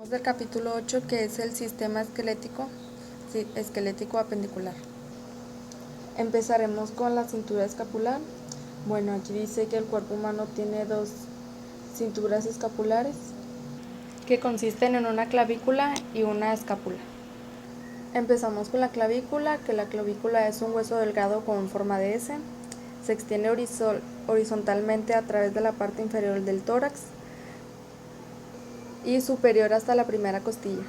Del capítulo 8, que es el sistema esquelético apendicular. Empezaremos con la cintura escapular. Bueno, aquí dice que el cuerpo humano tiene dos cinturas escapulares que consisten en una clavícula y una escápula. Empezamos con la clavícula, que la clavícula es un hueso delgado con forma de S. Se extiende horizontalmente a través de la parte inferior del tórax y superior hasta la primera costilla.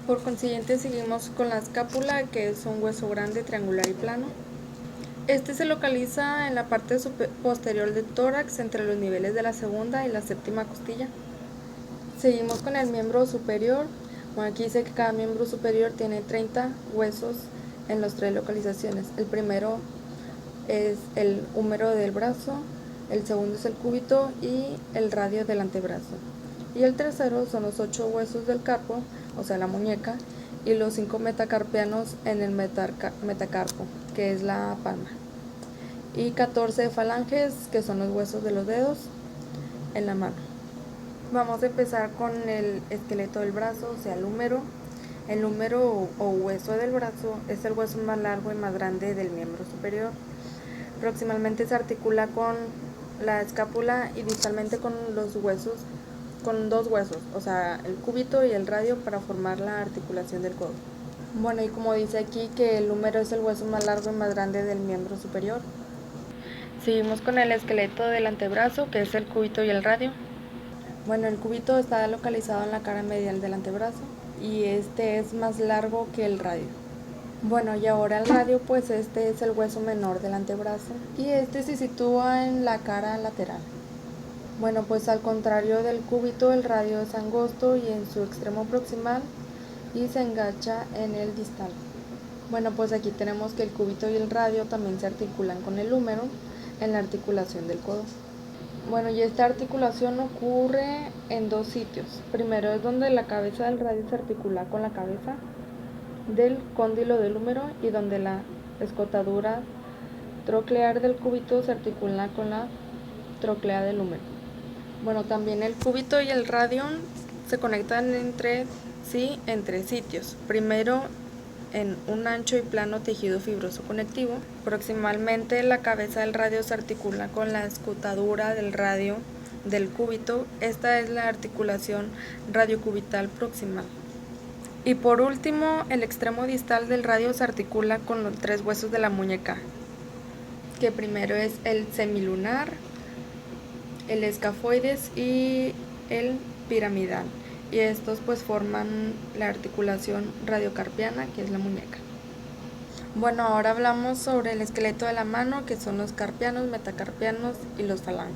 Por consiguiente, seguimos con la escápula, que es un hueso grande, triangular y plano. Este se localiza en la parte posterior del tórax, entre los niveles de la segunda y la séptima costilla. Seguimos con el miembro superior. Bueno, aquí dice que cada miembro superior tiene 30 huesos en las tres localizaciones. El primero es el húmero del brazo, el segundo es el cúbito y el radio del antebrazo. Y el tercero son los 8 huesos del carpo, o sea la muñeca, y los 5 metacarpianos en el metacarpo, que es la palma. Y 14 falanges, que son los huesos de los dedos en la mano. Vamos a empezar con el esqueleto del brazo, o sea el húmero. El húmero o hueso del brazo es el hueso más largo y más grande del miembro superior. Proximalmente se articula con la escápula y distalmente con dos huesos, o sea, el cúbito y el radio, para formar la articulación del codo. Bueno, y como dice aquí que el húmero es el hueso más largo y más grande del miembro superior. Seguimos con el esqueleto del antebrazo, que es el cúbito y el radio. Bueno, el cúbito está localizado en la cara medial del antebrazo y este es más largo que el radio. Bueno, y ahora el radio, pues este es el hueso menor del antebrazo y este se sitúa en la cara lateral. Bueno, pues al contrario del cúbito, el radio es angosto y en su extremo proximal y se engancha en el distal. Bueno, pues aquí tenemos que el cúbito y el radio también se articulan con el húmero en la articulación del codo. Bueno, y esta articulación ocurre en dos sitios. Primero es donde la cabeza del radio se articula con la cabeza del cóndilo del húmero y donde la escotadura troclear del cúbito se articula con la troclea del húmero. Bueno, también el cúbito y el radio se conectan entre sí en tres sitios. Primero, en un ancho y plano tejido fibroso conectivo. Proximalmente la cabeza del radio se articula con la escotadura del radio del cúbito. Esta es la articulación radiocubital proximal. Y por último, el extremo distal del radio se articula con los 3 huesos de la muñeca, que primero es el semilunar, el escafoides y el piramidal. Y estos pues forman la articulación radiocarpiana, que es la muñeca. Bueno, ahora hablamos sobre el esqueleto de la mano, que son los carpianos, metacarpianos y los falanges.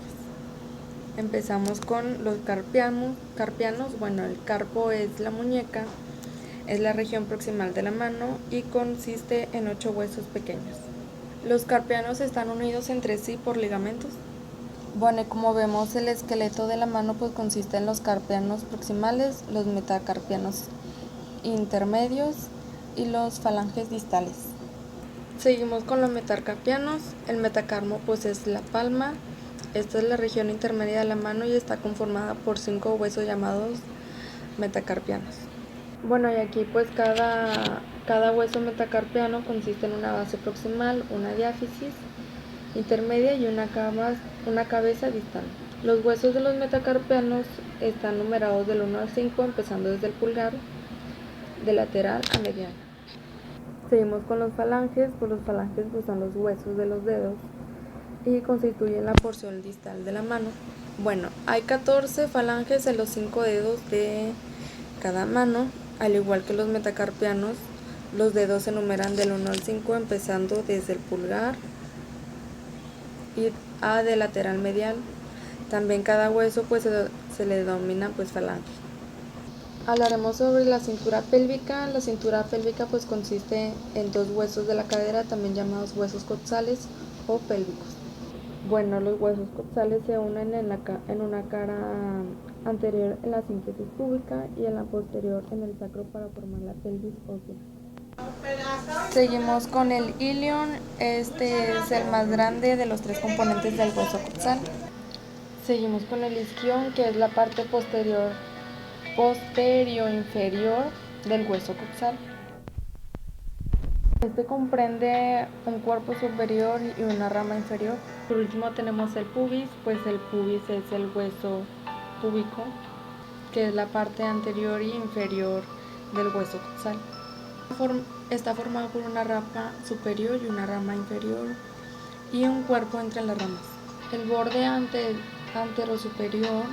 Empezamos con los carpianos. Bueno, el carpo es la muñeca, es la región proximal de la mano y consiste en 8 huesos pequeños. Los carpianos están unidos entre sí por ligamentos. Bueno, y como vemos, el esqueleto de la mano pues consiste en los carpianos proximales, los metacarpianos intermedios y los falanges distales. Seguimos con los metacarpianos. El metacarpo pues es la palma. Esta es la región intermedia de la mano y está conformada por 5 huesos llamados metacarpianos. Bueno, y aquí pues cada hueso metacarpiano consiste en una base proximal, una diáfisis intermedia y una cabeza distal. Los huesos de los metacarpianos están numerados del 1 al 5, empezando desde el pulgar, de lateral a mediano. Seguimos con los falanges. Pues los falanges pues son los huesos de los dedos y constituyen la porción distal de la mano. Bueno, hay 14 falanges en los 5 dedos de cada mano. Al igual que los metacarpianos, los dedos se numeran del 1 al 5, empezando desde el pulgar y a de lateral medial. También cada hueso pues se le denomina pues falange. Hablaremos sobre la cintura pélvica. La cintura pélvica pues consiste en 2 huesos de la cadera, también llamados huesos coxales o pélvicos. Bueno, los huesos coxales se unen en una cara anterior en la síntesis púbica y en la posterior en el sacro para formar la pelvis ósea. Seguimos con el ilion. Este es el más grande de los 3 componentes del hueso coxal. Seguimos con el isquion, que es la parte posterior posterior inferior del hueso coxal. Este comprende un cuerpo superior y una rama inferior. Por último tenemos el pubis, pues el pubis es el hueso púbico, que es la parte anterior y inferior del hueso coxal. Está formado por una rama superior y una rama inferior y un cuerpo entre las ramas. El borde anterosuperior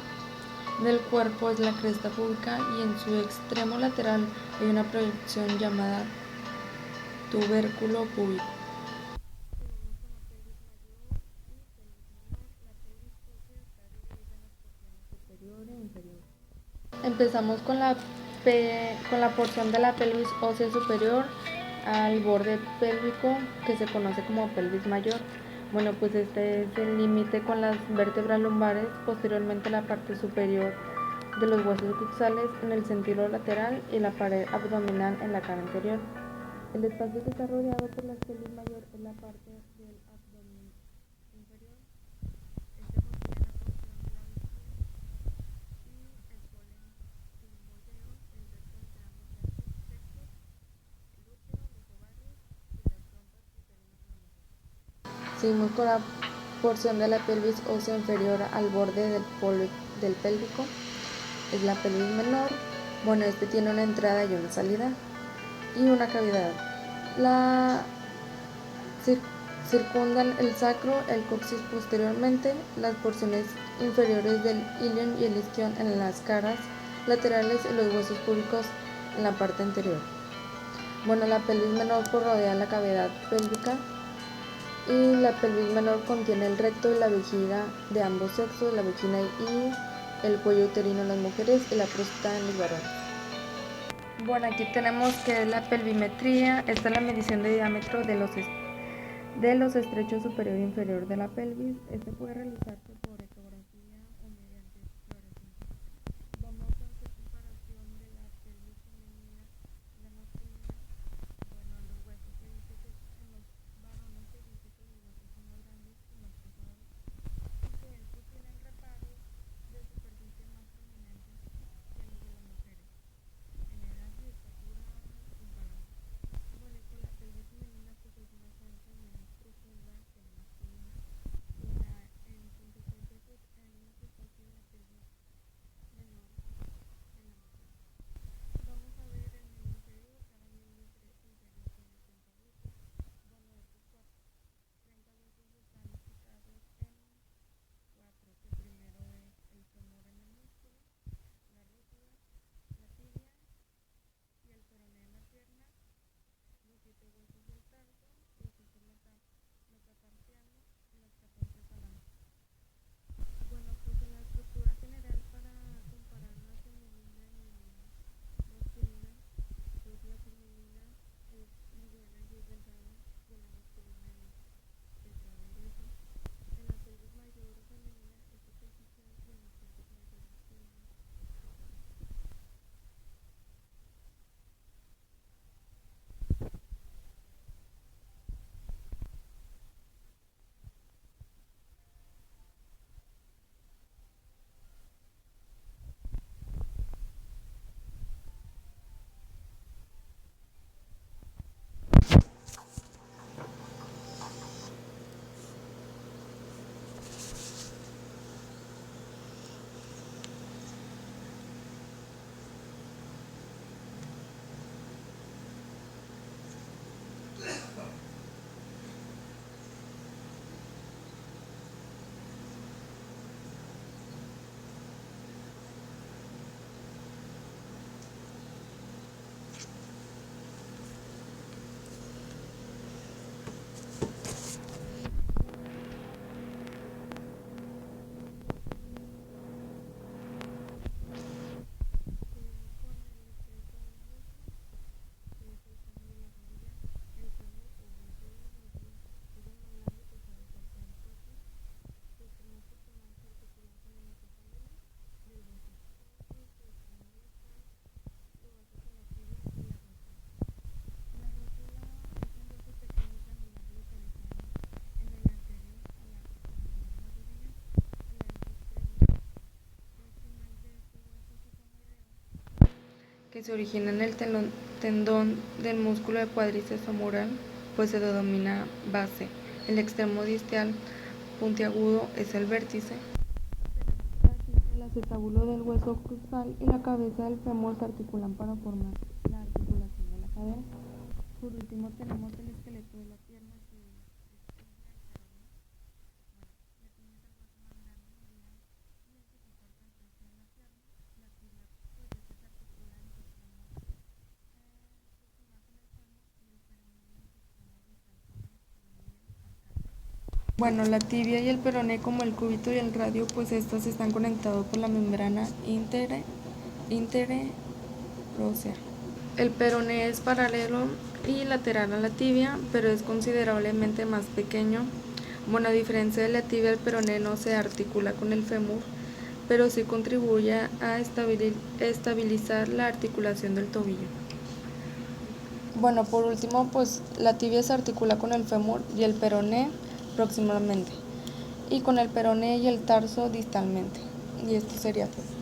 del cuerpo es la cresta púbica y en su extremo lateral hay una proyección llamada tubérculo púbico. Empezamos con la porción de la pelvis ósea superior al borde pélvico, que se conoce como pelvis mayor. Bueno, pues este es el límite con las vértebras lumbares, posteriormente la parte superior de los huesos coxales en el sentido lateral y la pared abdominal en la cara anterior. El espacio que está rodeado por la pelvis mayor es la parte del abdomen inferior. Este contiene la porción de la vejiga y el polen sigmoideo, el resto de ambos sexos, el útero, los ovarios y las trompas uterinas en la mujer. Seguimos con la porción de la pelvis ósea inferior al borde del pélvico. Es la pelvis menor. Bueno, este tiene una entrada y una salida y una cavidad. La circundan el sacro, el coxis posteriormente, las porciones inferiores del ilion y el isquion en las caras laterales y los huesos púbicos en la parte anterior. Bueno, la pelvis menor rodea la cavidad pélvica y la pelvis menor contiene el recto y la vejiga de ambos sexos, la vagina y el cuello uterino en las mujeres y la próstata en los varones. Bueno, aquí tenemos que es la pelvimetría. Esta es la medición de diámetro de los estrechos superior e inferior de la pelvis. Este puede realizarse por ecografía o mediante exploración física. Vamos a hacer comparación de la pelvis femenina y la masculina. Bueno, en los huesos se dice que en los varones se dice que los huesos son más grandes y más pesados y que estos tienen reparos de superficie más prominentes que los de las mujeres, en edad y estatura y balance. Bueno, y con la pelvis femenina pues es más ancha y menos profunda que la masculina, y en punto que se origina en el tendón del músculo del cuádriceps femoral, pues se denomina base. El extremo distal puntiagudo es el vértice. El acetábulo del hueso costal y la cabeza del fémur se articulan para formar la articulación de la cadera. Por último tenemos el esqueleto de la pierna, que es el peroné. La tibia es el hueso más grande y medial y el que soporta el peso de la pierna. La tibia pues se articula en su extremo proximal con el fémur y el peroné en su extremo distal con el radío calcáneo. Bueno, la tibia y el peroné, como el cúbito y el radio, pues estos están conectados por la membrana interósea. El peroné es paralelo y lateral a la tibia, pero es considerablemente más pequeño. Bueno, a diferencia de la tibia, el peroné no se articula con el fémur, pero sí contribuye a estabilizar la articulación del tobillo. Bueno, por último, pues la tibia se articula con el fémur y el peroné proximalmente, y con el peroné y el tarso distalmente. Y esto sería todo.